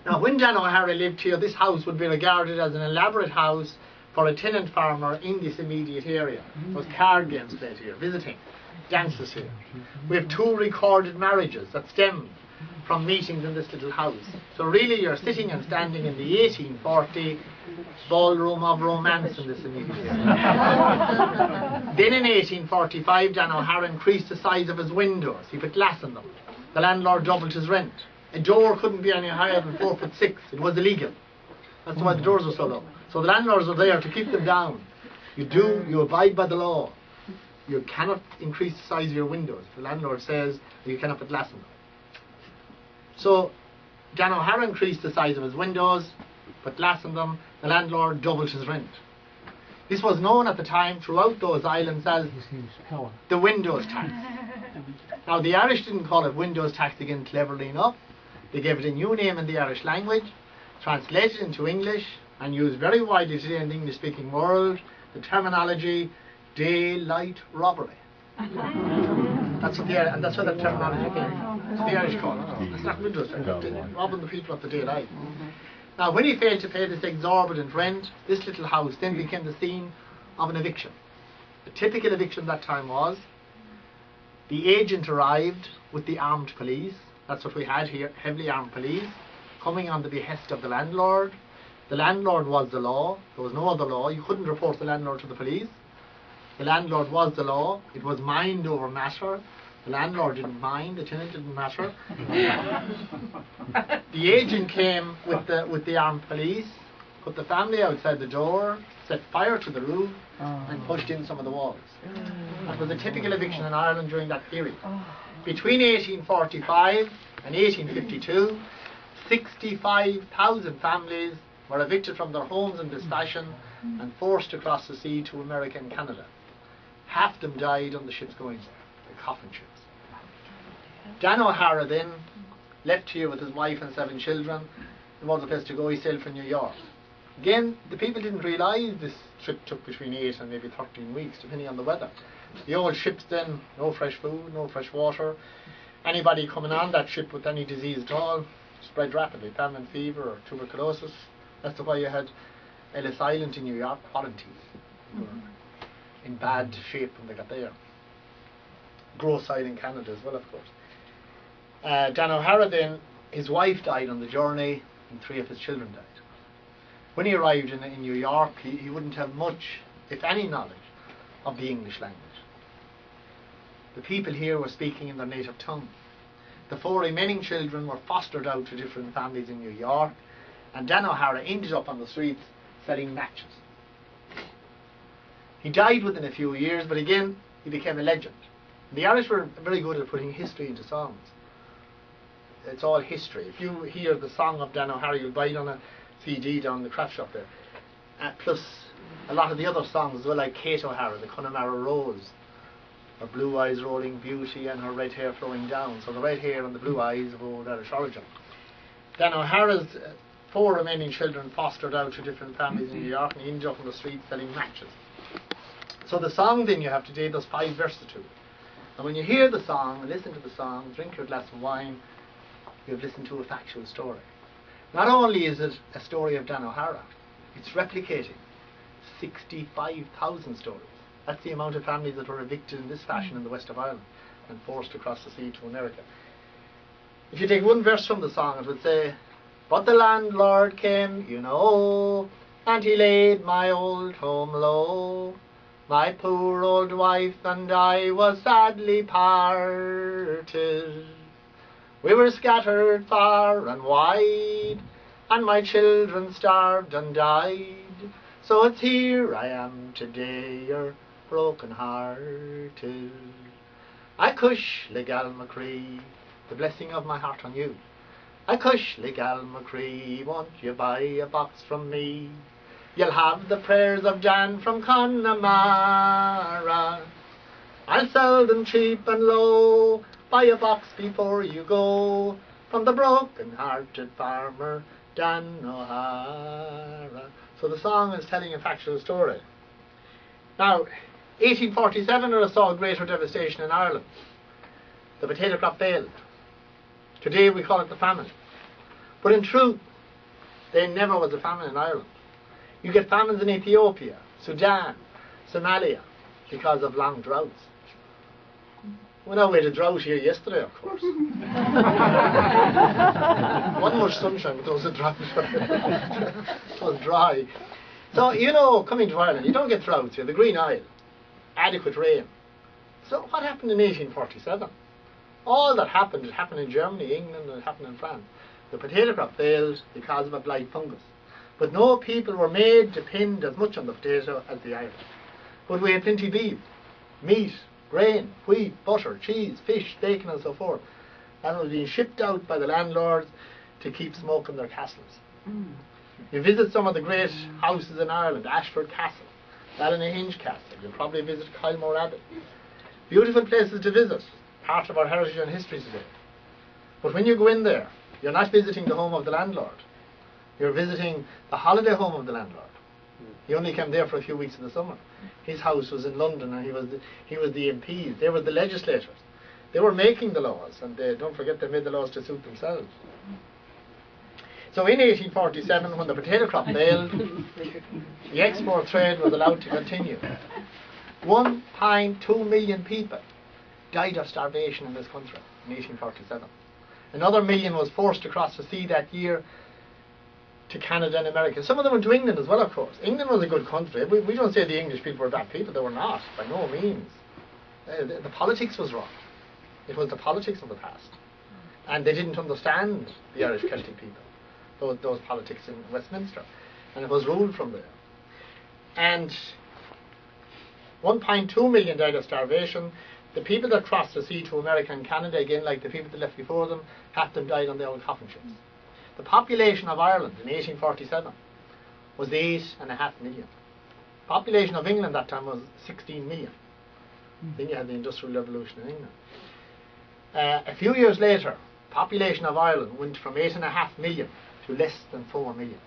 Now, when Dan O'Hara lived here, this house would be regarded as an elaborate house for a tenant farmer in this immediate area. There was card games played here, visiting, dances here. We have 2 recorded marriages that stem from meetings in this little house. So really you're sitting and standing in the 1840 ballroom of romance in this immediate area. Then in 1845 Dan O'Hara increased the size of his windows. He put glass in them. The landlord doubled his rent. A door couldn't be any higher than 4'6". It was illegal. That's why the doors were so low. So the landlords were there to keep them down. You abide by the law. You cannot increase the size of your windows. The landlord says you cannot put glass in them. So Dan O'Hara increased the size of his windows, put glass in them. The landlord doubled his rent. This was known at the time throughout those islands as the windows tax. Now the Irish didn't call it windows tax again cleverly enough. They gave it a new name in the Irish language, translated into English, and used very widely today in the English-speaking world the terminology daylight robbery. That's what that terminology came. It's the Irish call it. It's not windows tax. Robbing the people of the daylight. Now, when he failed to pay this exorbitant rent, this little house then became the scene of an eviction. The typical eviction that time was the agent arrived with the armed police. That's what we had here, heavily armed police, coming on the behest of the landlord. The landlord was the law. There was no other law. You couldn't report the landlord to the police. The landlord was the law. It was mind over matter. The landlord didn't mind. The tenant didn't matter. The agent came with the armed police, put the family outside the door, set fire to the roof, and pushed in some of the walls. That was a typical eviction in Ireland during that period. Between 1845 and 1852, 65,000 families were evicted from their homes in this fashion and forced to cross the sea to America and Canada. Half of them died on the ships going there, the coffin ships. Dan O'Hara then left here with his wife and 7 children. There was a place to go. He sailed for New York. Again, the people didn't realise this trip took between 8 and maybe 13 weeks, depending on the weather. The old ships then, no fresh food, no fresh water. Anybody coming on that ship with any disease at all spread rapidly, famine, fever or tuberculosis. That's why you had Ellis Island in New York quarantined. They were in bad shape when they got there. Gross Island in Canada as well, of course. Dan O'Hara then, his wife died on the journey and 3 of his children died. When he arrived in New York, he wouldn't have much, if any, knowledge of the English language. The people here were speaking in their native tongue. The 4 remaining children were fostered out to different families in New York, and Dan O'Hara ended up on the streets selling matches. He died within a few years, but again, he became a legend. The Irish were very good at putting history into songs. It's all history. If you hear the song of Dan O'Hara, you'll buy it on a CD down in the craft shop there. Plus a lot of the other songs as well, like Kate O'Hara, the Connemara Rose, her blue eyes rolling beauty and her red hair flowing down. So the red hair and the blue eyes of old Irish origin. Dan O'Hara's 4 remaining children fostered out to different families in New York, and he ended up on the street selling matches. So the song then you have today, there's 5 verses to it. And when you hear the song, listen to the song, drink your glass of wine, you've listened to a factual story. Not only is it a story of Dan O'Hara, it's replicating 65,000 stories. That's the amount of families that were evicted in this fashion in the west of Ireland and forced to cross the sea to America. If you take one verse from the song, it would say, "But the landlord came, you know, and he laid my old home low. My poor old wife and I was sadly parted. We were scattered far and wide, and my children starved and died. So it's here I am today, you're broken hearted. I cush le gal Macree, the blessing of my heart on you. I cush le gal Macree, won't you buy a box from me? You'll have the prayers of Dan from Connemara. I'll sell them cheap and low. Buy a box before you go, from the broken-hearted farmer Dan O'Hara." So the song is telling a factual story. Now, 1847 saw greater devastation in Ireland. The potato crop failed. Today we call it the famine. But in truth, There never was a famine in Ireland. You get famines in Ethiopia, Sudan, Somalia, because of long droughts. We know we had a drought here yesterday, of course. Wasn't much sunshine, but there was a drought. It was dry. So, you know, coming to Ireland, you don't get droughts here. The Green Isle, adequate rain. So what happened in 1847? All that happened, it happened in Germany, England, and it happened in France. The potato crop failed because of a blight fungus. But no people were made to depend as much on the potato as the Irish. But we had plenty of beef, meat, grain, wheat, butter, cheese, fish, bacon and so forth. And it was being shipped out by the landlords to keep smoke in their castles. You visit some of the great houses in Ireland, Ashford Castle, Ballynahinch Castle, you'll probably visit Kylemore Abbey. Beautiful places to visit, part of our heritage and history today. But when you go in there, you're not visiting the home of the landlord. You're visiting the holiday home of the landlord. He only came there for a few weeks in the summer. His house was in London and he was the MPs. They were the legislators. They were making the laws, and don't forget they made the laws to suit themselves. So in 1847, when the potato crop failed, the export trade was allowed to continue. 1.2 million people died of starvation in this country in 1847. Another million was forced across the sea that year to Canada and America. Some of them went to England as well, of course. England was a good country. We don't say the English people were bad people. They were not, by no means. The politics was wrong. It was the politics of the past. And they didn't understand the Irish Celtic people, those politics in Westminster. And it was ruled from there. And 1.2 million died of starvation. The people that crossed the sea to America and Canada, again, like the people that left before them, half them died on their own coffin ships. The population of Ireland in 1847 was 8.5 million. The population of England that time was 16 million. Then you had the Industrial Revolution in England. A few years later, population of Ireland went from 8.5 million to less than 4 million.